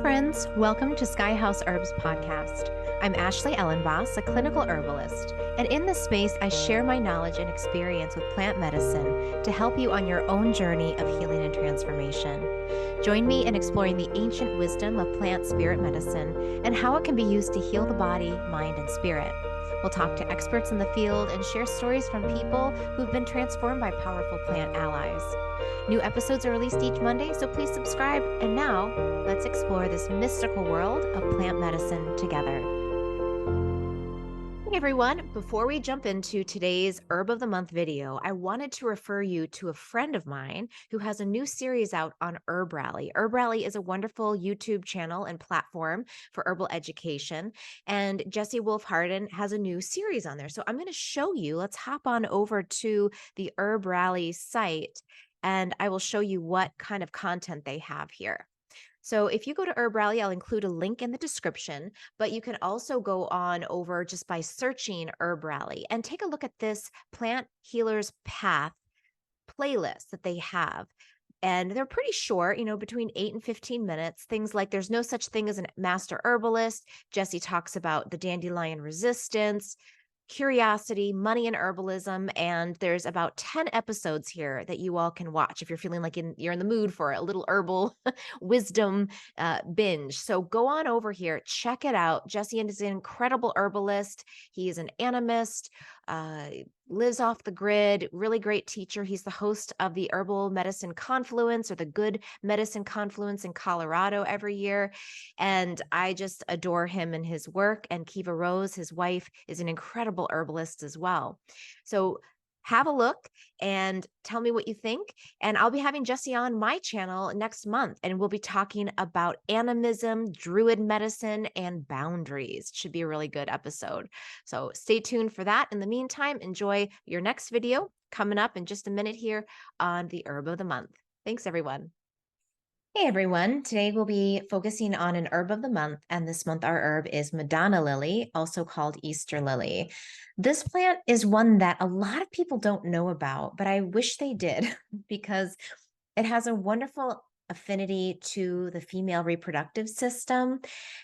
friends. Welcome to Sky House Herbs podcast. I'm Ashley Ellenboss, a clinical herbalist, and in this space, I share my knowledge and experience with plant medicine to help you on your own journey of healing and transformation. Join me in exploring the ancient wisdom of plant spirit medicine and how it can be used to heal the body, mind, and spirit. We'll talk to experts in the field and share stories from people who've been transformed by powerful plant allies. New episodes are released each Monday, so please subscribe. And now, let's explore this mystical world of plant medicine together. Hey everyone, before we jump into today's Herb of the Month video, I wanted to refer you to a friend of mine who has a new series out on Herb Rally. Herb Rally is a wonderful YouTube channel and platform for herbal education, and Jesse Wolf Harden has a new series on there. So I'm going to show you, let's hop on over to the Herb Rally site, and I will show you what kind of content they have here. So if you go to Herb Rally, I'll include a link in the description, but you can also go on over just by searching Herb Rally and take a look at this Plant Healer's Path playlist that they have. And they're pretty short, between 8 and 15 minutes. Things like there's no such thing as a master herbalist. Jesse talks about the dandelion resistance, curiosity, money, and herbalism. And there's about 10 episodes here that you all can watch if you're feeling like you're in the mood for a little herbal wisdom binge. So go on over here, check it out. Jesse is an incredible herbalist. He is an animist, lives off the grid, really great teacher. He's the host of the Herbal Medicine Confluence or the Good Medicine Confluence in Colorado every year. And I just adore him and his work. And Kiva Rose, his wife, is an incredible herbalist as well. So have a look and tell me what you think. And I'll be having Jesse on my channel next month, and we'll be talking about animism, druid medicine, and boundaries. Should be a really good episode. So stay tuned for that. In the meantime, enjoy your next video coming up in just a minute here on the Herb of the Month. Thanks, everyone. Hey everyone, today we'll be focusing on an herb of the month, and this month our herb is Madonna Lily, also called Easter lily. This plant is one that a lot of people don't know about, but I wish they did because it has a wonderful affinity to the female reproductive system,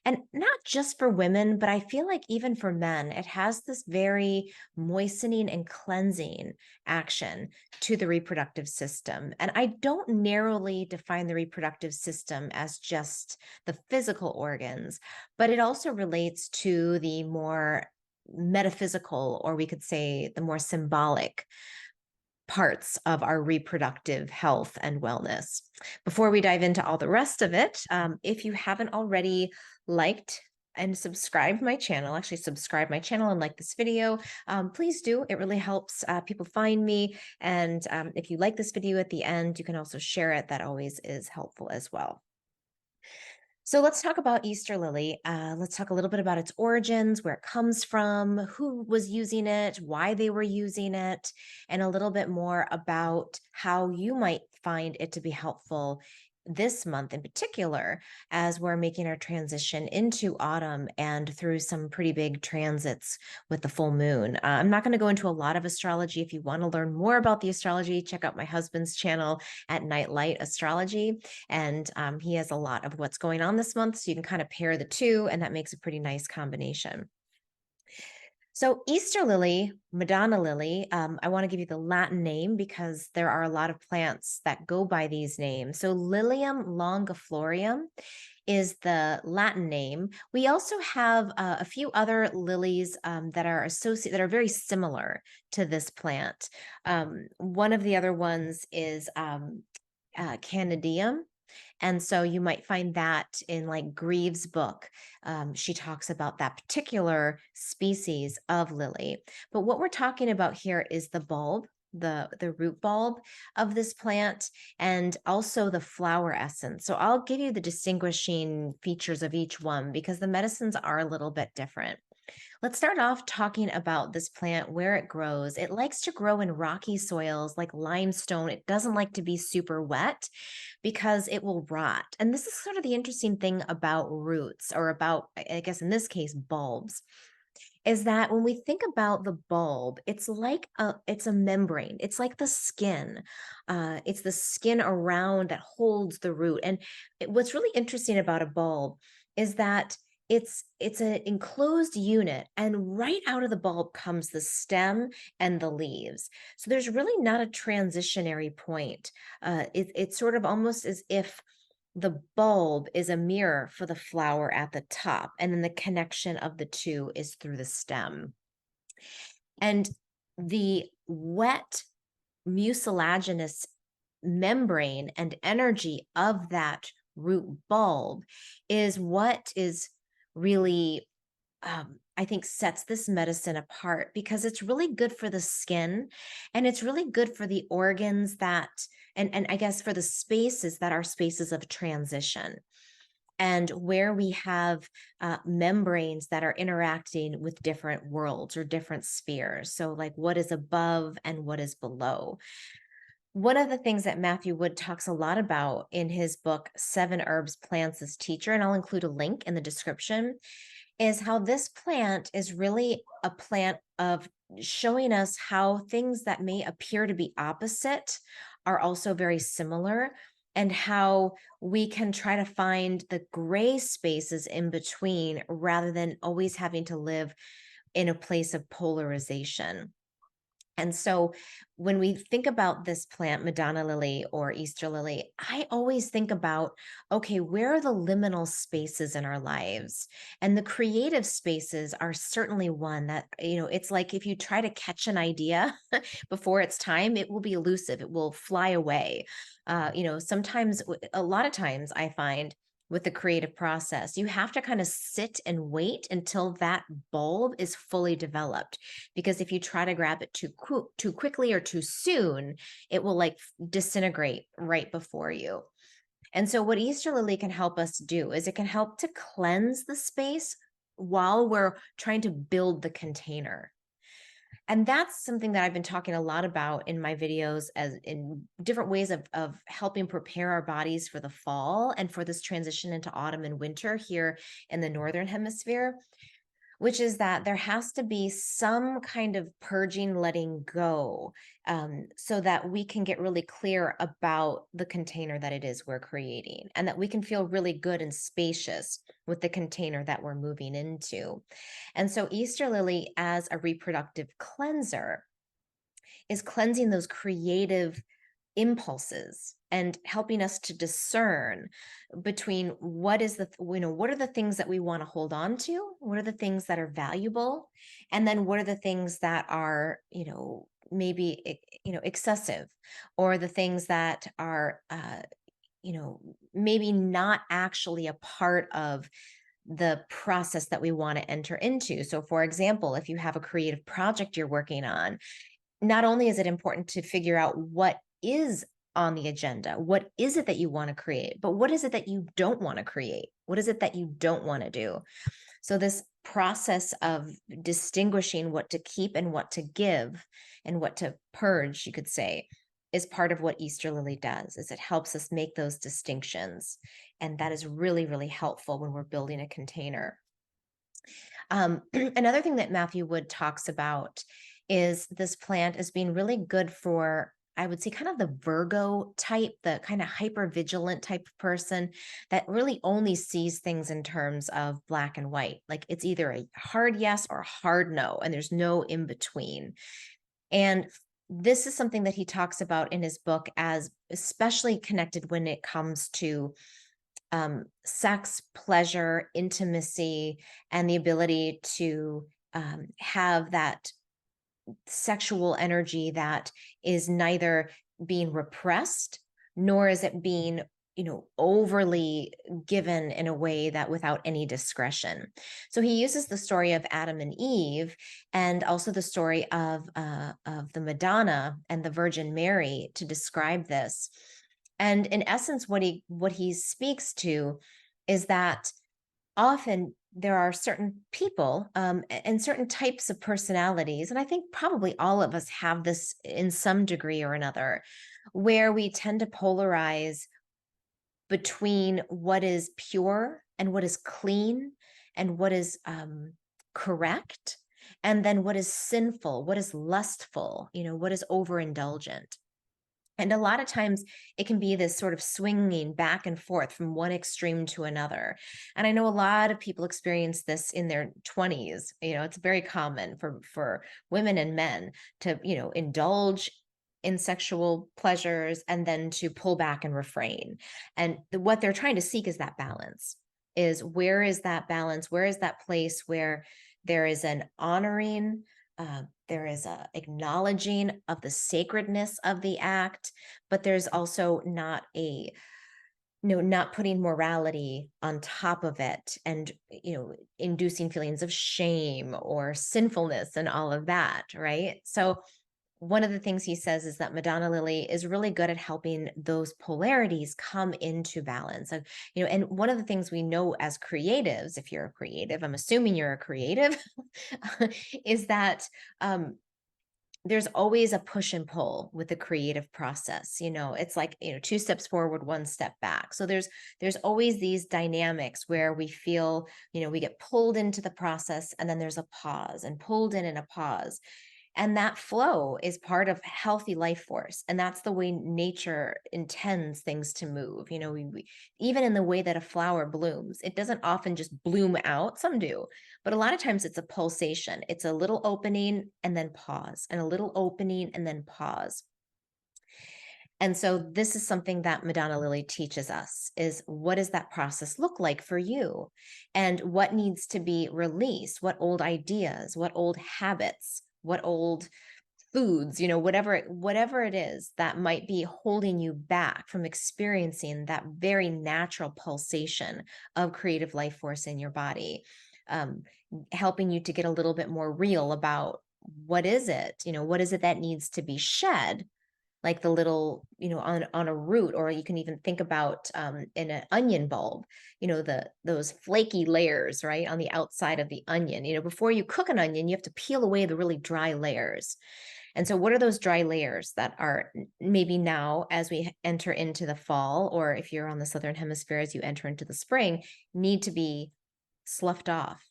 and not just for women, but I feel like even for men, it has this very moistening and cleansing action to the reproductive system. And I don't narrowly define the reproductive system as just the physical organs, but it also relates to the more metaphysical, or we could say the more symbolic parts of our reproductive health and wellness. Before we dive into all the rest of it, if you haven't already liked and subscribe my channel, actually subscribe my channel and like this video, please do. It really helps people find me. And if you like this video at the end, you can also share it. That always is helpful as well. So let's talk about Easter lily. Let's talk a little bit about its origins, where it comes from, who was using it, why they were using it, and a little bit more about how you might find it to be helpful this month in particular, as we're making our transition into autumn and through some pretty big transits with the full moon. I'm not going to go into a lot of astrology. If you want to learn more about the astrology, check out my husband's channel at Nightlight Astrology. And he has a lot of what's going on this month. So you can kind of pair the two, and that makes a pretty nice combination. So Easter lily, Madonna lily, I want to give you the Latin name because there are a lot of plants that go by these names. So Lilium longiflorium is the Latin name. We also have a few other lilies that are associated, that are very similar to this plant. One of the other ones is Canadeum. And so you might find that in like Greaves' book. She talks about that particular species of lily. But what we're talking about here is the bulb, the root bulb of this plant, and also the flower essence. So I'll give you the distinguishing features of each one because the medicines are a little bit different. Let's start off talking about this plant, where it grows. It likes to grow in rocky soils like limestone. It doesn't like to be super wet because it will rot. And this is sort of the interesting thing about roots, or about, I guess in this case, bulbs. is that when we think about the bulb, it's a membrane. It's like the skin. It's the skin around that holds the root. And what's really interesting about a bulb is that it's an enclosed unit, and right out of the bulb comes the stem and the leaves. So there's really not a transitionary point. It's sort of almost as if the bulb is a mirror for the flower at the top, and then the connection of the two is through the stem. And the wet mucilaginous membrane and energy of that root bulb is what is really I think sets this medicine apart, because it's really good for the skin, and it's really good for the organs that, and I guess for the spaces that are spaces of transition, and where we have membranes that are interacting with different worlds or different spheres. So, like, what is above and what is below. One of the things that Matthew Wood talks a lot about in his book, Seven Herbs Plants as Teacher, and I'll include a link in the description, is how this plant is really a plant of showing us how things that may appear to be opposite are also very similar, and how we can try to find the gray spaces in between rather than always having to live in a place of polarization. And so when we think about this plant, Madonna lily or Easter lily, I always think about, okay, where are the liminal spaces in our lives? And the creative spaces are certainly one that, it's like if you try to catch an idea before it's time, it will be elusive, it will fly away. Sometimes, a lot of times, I find with the creative process, you have to kind of sit and wait until that bulb is fully developed, because if you try to grab it too quickly or too soon, it will like disintegrate right before you. And so what Easter lily can help us do is it can help to cleanse the space while we're trying to build the container. And that's something that I've been talking a lot about in my videos, as in different ways of helping prepare our bodies for the fall and for this transition into autumn and winter here in the northern hemisphere, which is that there has to be some kind of purging, letting go, so that we can get really clear about the container that it is we're creating, and that we can feel really good and spacious with the container that we're moving into. And so, Easter lily, as a reproductive cleanser, is cleansing those creative impulses and helping us to discern between what are the things that we want to hold on to, what are the things that are valuable, and then what are the things that are, maybe excessive, or the things that are maybe not actually a part of the process that we want to enter into. So for example, if you have a creative project you're working on, not only is it important to figure out what is on the agenda, what is it that you want to create, but what is it that you don't want to create? What is it that you don't want to do? So this process of distinguishing what to keep and what to give and what to purge, you could say, is part of what Easter lily does, is it helps us make those distinctions. And that is really, really helpful when we're building a container. Another thing that Matthew Wood talks about is this plant as being really good for, I would say, kind of the Virgo type, the kind of hyper vigilant type of person that really only sees things in terms of black and white. Like it's either a hard yes or a hard no, and there's no in between. And this is something that he talks about in his book as especially connected when it comes to sex, pleasure, intimacy, and the ability to have that sexual energy that is neither being repressed nor is it being overly given in a way that without any discretion. So he uses the story of Adam and Eve, and also the story of the Madonna and the Virgin Mary to describe this. And in essence, what he speaks to is that often there are certain people and certain types of personalities, and I think probably all of us have this in some degree or another, where we tend to polarize between what is pure and what is clean and what is correct, and then what is sinful, what is lustful, what is overindulgent. And a lot of times it can be this sort of swinging back and forth from one extreme to another. And I know a lot of people experience this in their 20s. It's very common for women and men to, indulge in sexual pleasures and then to pull back and refrain. And what they're trying to seek is that balance. Is where is that balance? Where is that place where there is an honoring, there is a acknowledging of the sacredness of the act, but there's also not not putting morality on top of it and, inducing feelings of shame or sinfulness and all of that, right? So one of the things he says is that Madonna Lily is really good at helping those polarities come into balance. And one of the things we know as creatives, if you're a creative, I'm assuming you're a creative, is that there's always a push and pull with the creative process. It's like, two steps forward, one step back. So there's always these dynamics where we feel, we get pulled into the process and then there's a pause and pulled in and a pause. And that flow is part of healthy life force. And that's the way nature intends things to move. Even in the way that a flower blooms, it doesn't often just bloom out. Some do, but a lot of times it's a pulsation. It's a little opening and then pause, and a little opening and then pause. And so this is something that Madonna Lily teaches us, is what does that process look like for you? And what needs to be released? What old ideas, what old habits, what old foods, whatever it is that might be holding you back from experiencing that very natural pulsation of creative life force in your body, helping you to get a little bit more real about what is it, what is it that needs to be shed, like the little, on a root, or you can even think about in an onion bulb, those flaky layers, right, on the outside of the onion. Before you cook an onion, you have to peel away the really dry layers. And so what are those dry layers that are maybe now, as we enter into the fall, or if you're on the Southern Hemisphere, as you enter into the spring, need to be sloughed off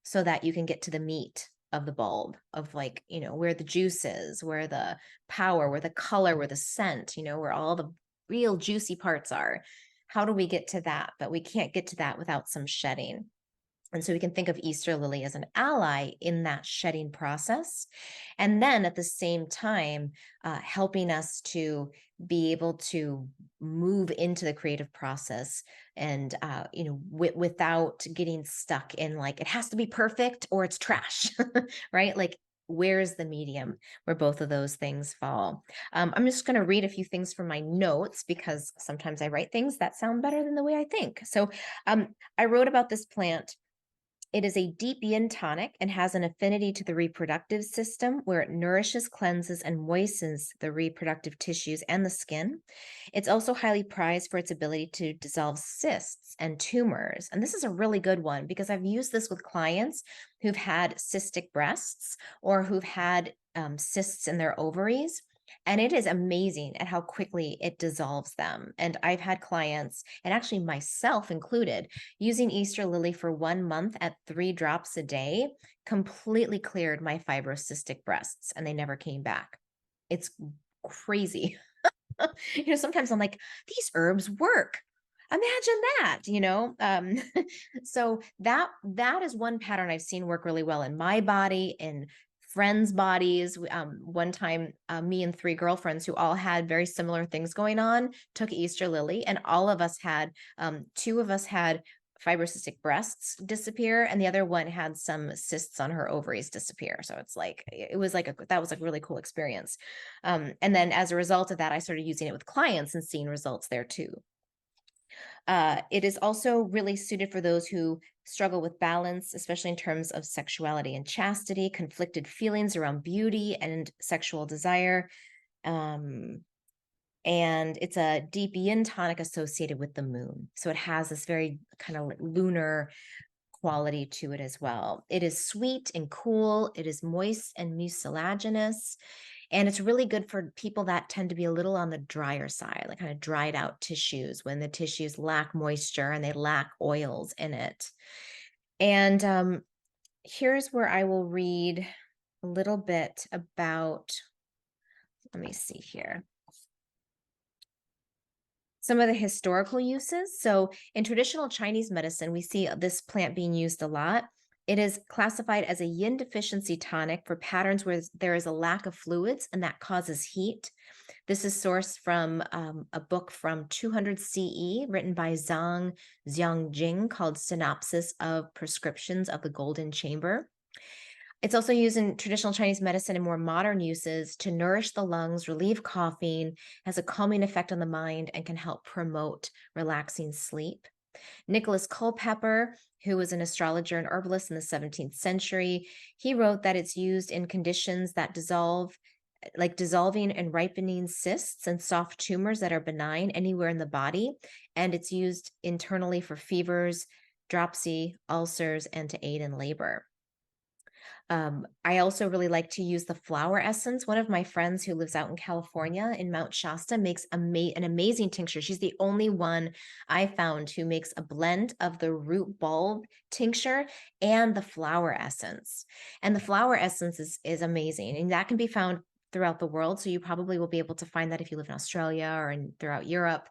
so that you can get to the meat of the bulb, of, like, where the juice is, where the power, where the color, where the scent, where all the real juicy parts are. How do we get to that? But we can't get to that without some shedding. And so we can think of Easter lily as an ally in that shedding process. And then at the same time, helping us to be able to move into the creative process and, without getting stuck in, like, it has to be perfect or it's trash, right? Like, where's the medium where both of those things fall? I'm just going to read a few things from my notes, because sometimes I write things that sound better than the way I think. So I wrote about this plant. It is a deep yin tonic and has an affinity to the reproductive system, where it nourishes, cleanses, and moistens the reproductive tissues and the skin. It's also highly prized for its ability to dissolve cysts and tumors. And this is a really good one, because I've used this with clients who've had cystic breasts or who've had cysts in their ovaries. And it is amazing at how quickly it dissolves them. And I've had clients, and actually myself included, using Easter lily for 1 month at 3 drops a day, completely cleared my fibrocystic breasts, and they never came back. It's crazy. Sometimes I'm like, these herbs work. Imagine that. So that is one pattern I've seen work really well in my body, in friends' bodies. One time, me and 3 girlfriends who all had very similar things going on took Easter lily, and all of us had, 2 of us had fibrocystic breasts disappear, and the other one had some cysts on her ovaries disappear. So it's like, that was a really cool experience. And then as a result of that, I started using it with clients and seeing results there too. It is also really suited for those who struggle with balance, especially in terms of sexuality and chastity, conflicted feelings around beauty and sexual desire. And it's a deep yin tonic associated with the moon. So it has this very kind of lunar quality to it as well. It is sweet and cool. It is moist and mucilaginous. And it's really good for people that tend to be a little on the drier side, like kind of dried out tissues, when the tissues lack moisture and they lack oils in it. And here's where I will read a little bit about, let me see here, some of the historical uses. So, in traditional Chinese medicine, we see this plant being used a lot. It is classified as a yin deficiency tonic for patterns where there is a lack of fluids and that causes heat. This is sourced from a book from 200 CE written by Zhang Xiangjing called Synopsis of Prescriptions of the Golden Chamber. It's also used in traditional Chinese medicine and more modern uses to nourish the lungs, relieve coughing, has a calming effect on the mind, and can help promote relaxing sleep. Nicholas Culpeper, who was an astrologer and herbalist in the 17th century, he wrote that it's used in conditions that dissolve, like dissolving and ripening cysts and soft tumors that are benign anywhere in the body. And it's used internally for fevers, dropsy, ulcers, and to aid in labor. I also really like to use the flower essence. One of my friends who lives out in California in Mount Shasta makes an amazing tincture. She's the only one I found who makes a blend of the root bulb tincture and the flower essence. And the flower essence is amazing. And that can be found throughout the world. So you probably will be able to find that if you live in Australia or throughout Europe.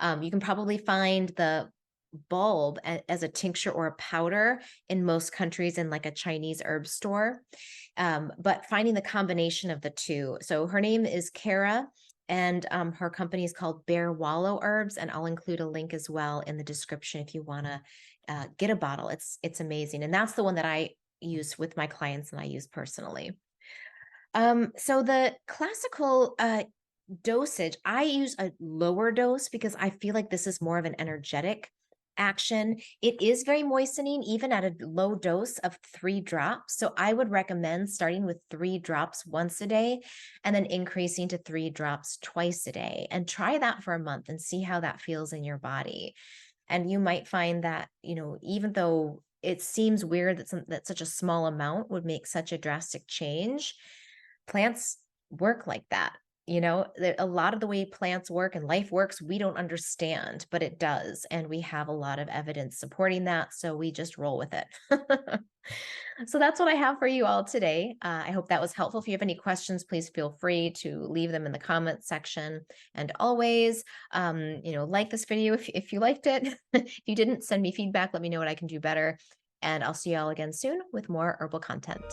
You can probably find the bulb as a tincture or a powder in most countries in like a Chinese herb store. But finding the combination of the two. So her name is Kara, and her company is called Bear Wallow Herbs, and I'll include a link as well in the description if you want to get a bottle. It's amazing, and that's the one that I use with my clients and I use personally. So the classical dosage, I use a lower dose because I feel like this is more of an energetic action. It is very moistening, even at a low dose of 3 drops. So I would recommend starting with 3 drops once a day and then increasing to 3 drops twice a day. And try that for a month and see how that feels in your body. And you might find that, even though it seems weird that such a small amount would make such a drastic change, plants work like that. A lot of the way plants work and life works, we don't understand, but it does. And we have a lot of evidence supporting that. So we just roll with it. So that's what I have for you all today. I hope that was helpful. If you have any questions, please feel free to leave them in the comments section. And always, like this video if you liked it. If you didn't, send me feedback. Let me know what I can do better. And I'll see you all again soon with more herbal content.